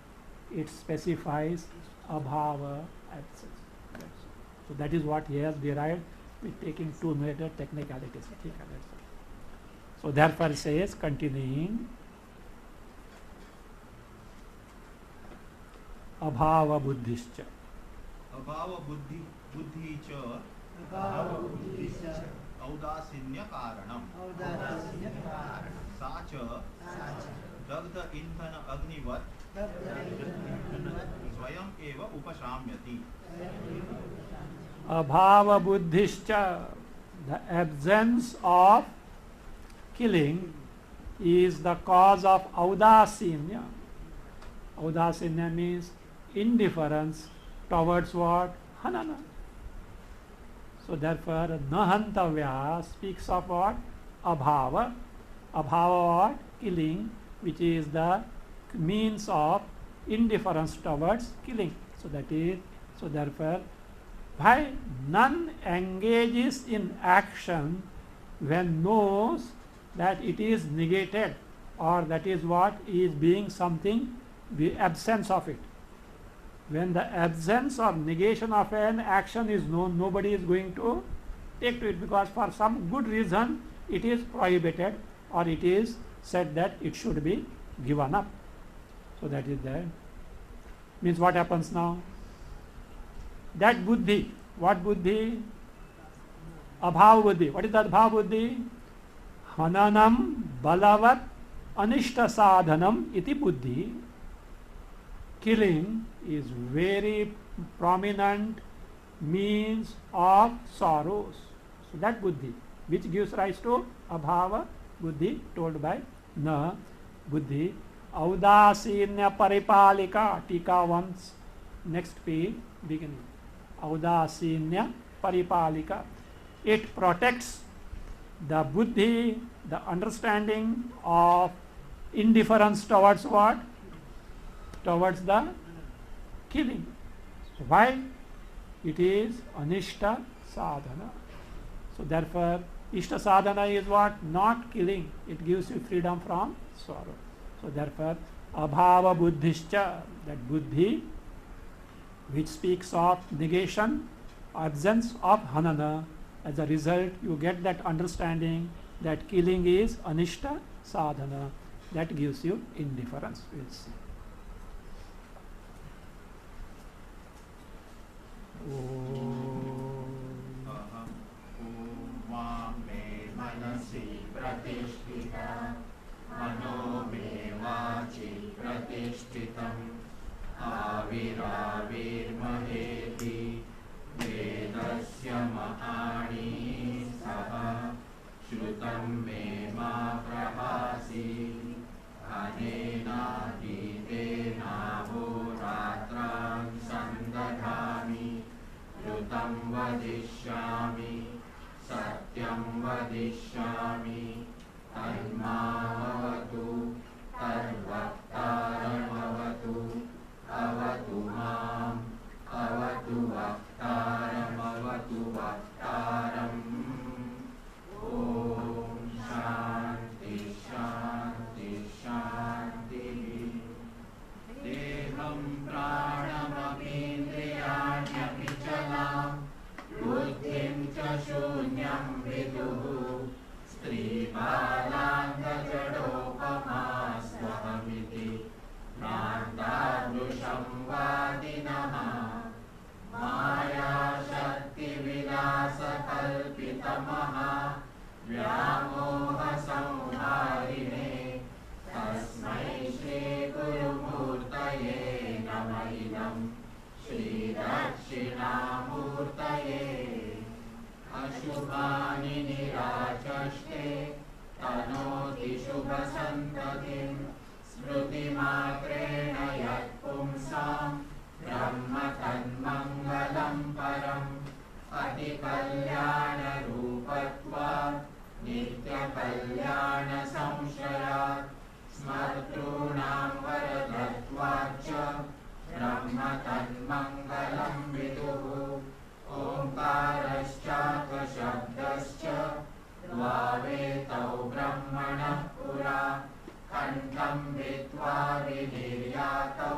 it specifies abhava absence. So that is what he has derived with taking 2 major technicalities. So therefore it says, continuing, abhava buddhischa. Abhava buddhi cha औदासीन्य कारणम साच दग्ध इंधन अग्निवत स्वयं एव उपशाम्यति. Abhava buddhischa, the absence of killing is the cause of audasinya. Audasinya means indifference towards what? Hanana. So therefore, nahantavya speaks of what? Abhava. Abhava what? Killing, which is the means of indifference towards killing. So that is, so therefore, why none engages in action when knows that it is negated, or that is what is being something, the absence of it. When the absence or negation of an action is known, nobody is going to take to it, because for some good reason it is prohibited, or it is said that it should be given up. So that is there. Means what happens now? That buddhi, what buddhi? Abhava buddhi. What is that abhava buddhi? Hananam balavat anishta sadhanam iti buddhi. Killing is very prominent means of sorrows. So that buddhi, which gives rise to abhava buddhi, told by na buddhi. Audasinya paripalika, tika once, next page, beginning. Audasinya paripalika. It protects the buddhi, the understanding of indifference towards what? Towards the killing. So why? It is anishta sadhana. So therefore, ishta sadhana is what? Not killing. It gives you freedom from sorrow. So therefore, abhava buddhischa, that buddhi which speaks of negation, absence of hanana. As a result, you get that understanding that killing is anishta sadhana. That gives you indifference. We'll see. मनसि प्रतिष्ठिता मनो मे वाचि प्रतिष्ठितम् आविराविर्महेति वेदस्य महानि सः श्रुतं मे मा प्रभासि अनेनाधीतेनाहोरात्रान् सन्दधामि ऋतं वदिष्यामि सत्यं वदिष्यामि तन्मामवतु तद्वक्तारमवतु अवतु माम् अवतु वक्तारमवतु वक्तारम् ॐ शान्ति शान्ति शान्तिः देहं प्राणमपीन्द्रियाण्यपि चलाम् बुद्धिं च शून्यं विदुः स्त्रीबालाङ्गजडोपमास्त्वहमिति भ्रान्तादृशं वादिनः मायाशक्तिविलासकल्पितमः व्यामोहसंहारिणे तस्मै श्रीगुरुमूर्तये नमः इदं श्रीदक्षिणामूर्तये अशुभानि निराचष्टे तनोति शुभसन्ततिं स्मृतिमात्रेण यत्पुंसां ब्रह्म तन्मङ्गलं परम् अतिकल्याणरूपत्वात् नित्यकल्याणसंशयात् स्मर्तॄणां वरदत्वाच्च ब्रह्म तन्मङ्गलं विदुः ओङ्कारश्चात्मशब्दश्च द्वावेतौ ब्रह्मणः पुरा कण्ठं विद्वा विनिर्यातौ